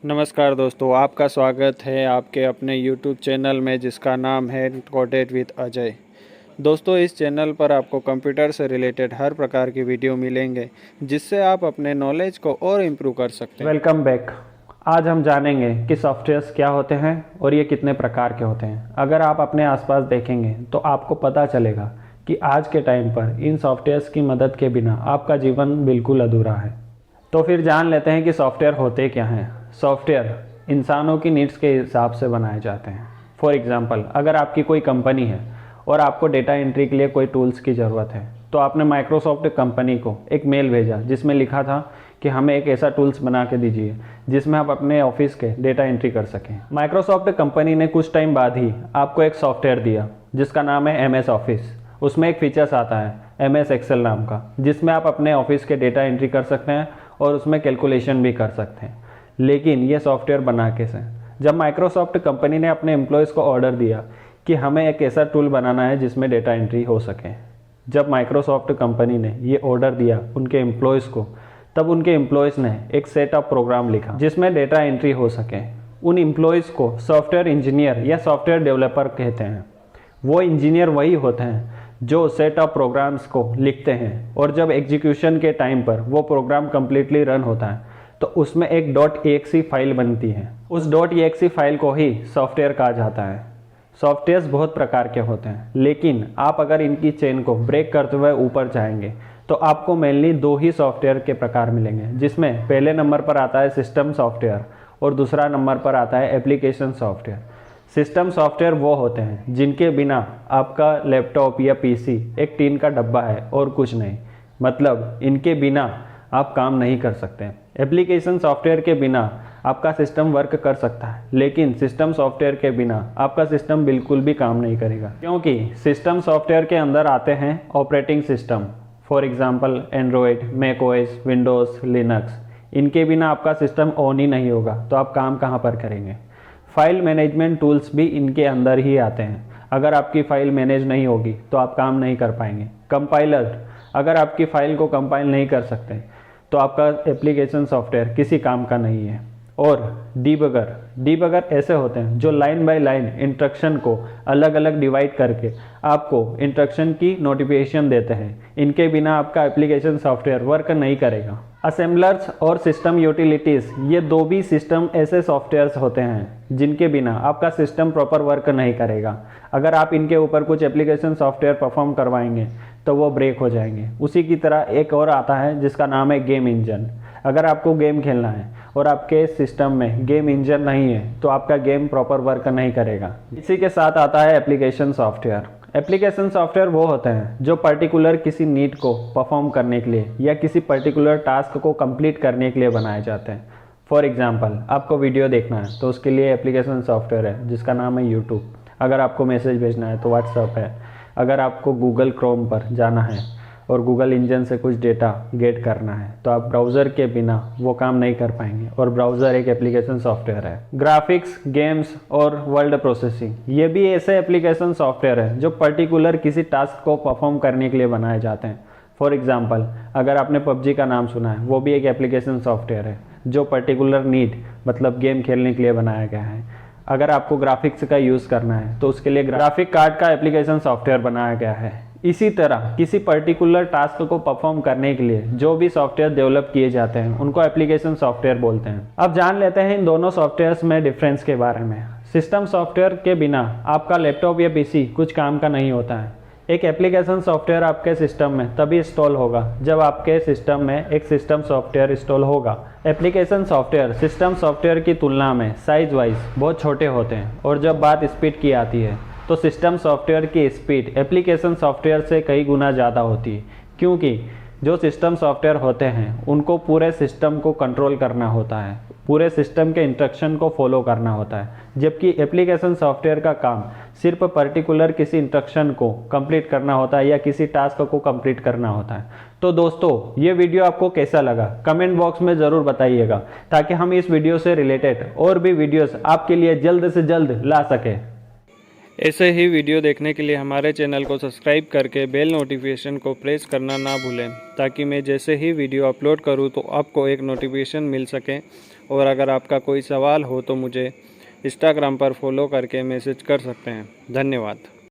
नमस्कार दोस्तों, आपका स्वागत है आपके अपने YouTube चैनल में जिसका नाम है कोडेड विद अजय। दोस्तों, इस चैनल पर आपको कंप्यूटर से रिलेटेड हर प्रकार की वीडियो मिलेंगे जिससे आप अपने नॉलेज को और इम्प्रूव कर सकते हैं। Welcome back. आज हम जानेंगे कि सॉफ्टवेयर्स क्या होते हैं और ये कितने प्रकार के होते हैं। अगर आप अपने आसपास देखेंगे तो आपको पता चलेगा कि आज के टाइम पर इन सॉफ्टवेयर्स की मदद के बिना आपका जीवन बिल्कुल अधूरा है। तो फिर जान लेते हैं कि सॉफ्टवेयर होते क्या हैं। सॉफ्टवेयर इंसानों की नीड्स के हिसाब से बनाए जाते हैं। फॉर एग्जांपल, अगर आपकी कोई कंपनी है और आपको डेटा एंट्री के लिए कोई टूल्स की ज़रूरत है तो आपने माइक्रोसॉफ्ट कंपनी को एक मेल भेजा जिसमें लिखा था कि हमें एक ऐसा टूल्स बना के दीजिए जिसमें आप अपने ऑफिस के डेटा एंट्री कर सकें। माइक्रोसॉफ्ट कंपनी ने कुछ टाइम बाद ही आपको एक सॉफ्टवेयर दिया जिसका नाम है MS ऑफिस। उसमें एक फीचर्स आता है MS एक्सेल नाम का, जिसमें आप अपने ऑफिस के डेटा एंट्री कर सकते हैं और उसमें कैलकुलेशन भी कर सकते हैं। लेकिन ये सॉफ्टवेयर बना कैसे? जब माइक्रोसॉफ्ट कंपनी ने अपने एम्प्लॉयज़ को ऑर्डर दिया कि हमें एक ऐसा टूल बनाना है जिसमें डेटा एंट्री हो सके, जब माइक्रोसॉफ्ट कंपनी ने ये ऑर्डर दिया उनके एम्प्लॉयज़ को, तब उनके एम्प्लॉयज़ ने एक सेट ऑफ प्रोग्राम लिखा जिसमें डेटा एंट्री हो सके। उन एम्प्लॉयज़ को सॉफ्टवेयर इंजीनियर या सॉफ्टवेयर डेवलपर कहते हैं। वो इंजीनियर वही होते हैं जो सेट ऑफ प्रोग्राम्स को लिखते हैं और जब एग्जीक्यूशन के टाइम पर वो प्रोग्राम कम्प्लीटली रन होता है तो उसमें एक .exe फाइल बनती है। उस .exe फाइल को ही सॉफ्टवेयर कहा जाता है। सॉफ्टवेयर्स बहुत प्रकार के होते हैं, लेकिन आप अगर इनकी चेन को ब्रेक करते हुए ऊपर जाएंगे तो आपको मेनली दो ही सॉफ्टवेयर के प्रकार मिलेंगे, जिसमें पहले नंबर पर आता है सिस्टम सॉफ्टवेयर और दूसरा नंबर पर आता है एप्लीकेशन सॉफ्टवेयर। सिस्टम सॉफ्टवेयर वो होते हैं जिनके बिना आपका लैपटॉप या PC एक टीन का डब्बा है और कुछ नहीं, मतलब इनके बिना आप काम नहीं कर सकते। एप्लीकेशन सॉफ्टवेयर के बिना आपका सिस्टम वर्क कर सकता है, लेकिन सिस्टम सॉफ्टवेयर के बिना आपका सिस्टम बिल्कुल भी काम नहीं करेगा, क्योंकि सिस्टम सॉफ्टवेयर के अंदर आते हैं operating system. For example Android, macOS, Windows, Linux. इनके बिना आपका सिस्टम ऑन ही नहीं होगा तो आप काम कहाँ पर करेंगे। फाइल मैनेजमेंट टूल्स भी इनके अंदर ही आते हैं। अगर आपकी फ़ाइल मैनेज नहीं होगी तो आप काम नहीं कर पाएंगे। कंपाइलर, अगर आपकी फ़ाइल को कंपाइल नहीं कर सकते तो आपका एप्लीकेशन सॉफ्टवेयर किसी काम का नहीं है। और डीबगर ऐसे होते हैं जो लाइन बाय लाइन इंस्ट्रक्शन को अलग अलग डिवाइड करके आपको इंस्ट्रक्शन की नोटिफिकेशन देते हैं। इनके बिना आपका एप्लीकेशन सॉफ्टवेयर वर्क नहीं करेगा। असेंबलर्स और सिस्टम यूटिलिटीज़, ये दो भी सिस्टम ऐसे सॉफ्टवेयर्स होते हैं जिनके बिना आपका सिस्टम प्रॉपर वर्क नहीं करेगा। अगर आप इनके ऊपर कुछ एप्लीकेशन सॉफ्टवेयर परफॉर्म करवाएंगे तो वो ब्रेक हो जाएंगे। उसी की तरह एक और आता है जिसका नाम है गेम इंजन। अगर आपको गेम खेलना है और आपके सिस्टम में गेम इंजन नहीं है तो आपका गेम प्रॉपर वर्क नहीं करेगा। इसी के साथ आता है एप्लीकेशन सॉफ्टवेयर। एप्लीकेशन सॉफ्टवेयर वो होते हैं जो पर्टिकुलर किसी नीड को परफॉर्म करने के लिए या किसी पर्टिकुलर टास्क को कंप्लीट करने के लिए बनाए जाते हैं। फॉर एग्जांपल, आपको वीडियो देखना है तो उसके लिए एप्लीकेशन सॉफ्टवेयर है जिसका नाम है यूट्यूब। अगर आपको मैसेज भेजना है तो व्हाट्सएप है। अगर आपको गूगल क्रोम पर जाना है और गूगल इंजन से कुछ डेटा गेट करना है तो आप ब्राउज़र के बिना वो काम नहीं कर पाएंगे, और ब्राउज़र एक एप्लीकेशन सॉफ्टवेयर है। ग्राफिक्स, गेम्स और वर्ड प्रोसेसिंग, ये भी ऐसे एप्लीकेशन सॉफ्टवेयर है जो पर्टिकुलर किसी टास्क को परफॉर्म करने के लिए बनाए जाते हैं। फॉर एग्जाम्पल, अगर आपने PUBG का नाम सुना है, वो भी एक एप्लीकेशन सॉफ्टवेयर है जो पर्टिकुलर नीड, मतलब गेम खेलने के लिए बनाया गया है। अगर आपको ग्राफिक्स का यूज़ करना है तो उसके लिए ग्राफिक कार्ड का एप्लीकेशन सॉफ्टवेयर बनाया गया है। इसी तरह किसी पर्टिकुलर टास्क को परफॉर्म करने के लिए जो भी सॉफ्टवेयर डेवलप किए जाते हैं उनको एप्लीकेशन सॉफ्टवेयर बोलते हैं। अब जान लेते हैं इन दोनों सॉफ्टवेयर्स में डिफरेंस के बारे में। सिस्टम सॉफ्टवेयर के बिना आपका लैपटॉप या PC कुछ काम का नहीं होता है। एक एप्लीकेशन सॉफ्टवेयर आपके सिस्टम में तभी इंस्टॉल होगा जब आपके सिस्टम में एक सिस्टम सॉफ्टवेयर इंस्टॉल होगा। एप्लीकेशन सॉफ्टवेयर सिस्टम सॉफ्टवेयर की तुलना में साइज वाइज बहुत छोटे होते हैं, और जब बात स्पीड की आती है तो सिस्टम सॉफ्टवेयर की स्पीड एप्लीकेशन सॉफ्टवेयर से कई गुना ज़्यादा होती है, क्योंकि जो सिस्टम सॉफ्टवेयर होते हैं उनको पूरे सिस्टम को कंट्रोल करना होता है, पूरे सिस्टम के इंस्ट्रक्शन को फॉलो करना होता है, जबकि एप्लीकेशन सॉफ्टवेयर का काम सिर्फ पर्टिकुलर किसी इंस्ट्रक्शन को कंप्लीट करना होता है या किसी टास्क को कंप्लीट करना होता है। तो दोस्तों, ये वीडियो आपको कैसा लगा कमेंट बॉक्स में ज़रूर बताइएगा, ताकि हम इस वीडियो से रिलेटेड और भी वीडियोस आपके लिए जल्द से जल्द ला सकें। ऐसे ही वीडियो देखने के लिए हमारे चैनल को सब्सक्राइब करके बेल नोटिफिकेशन को प्रेस करना ना भूलें, ताकि मैं जैसे ही वीडियो अपलोड करूं तो आपको एक नोटिफिकेशन मिल सके और अगर आपका कोई सवाल हो तो मुझे इंस्टाग्राम पर फॉलो करके मैसेज कर सकते हैं। धन्यवाद।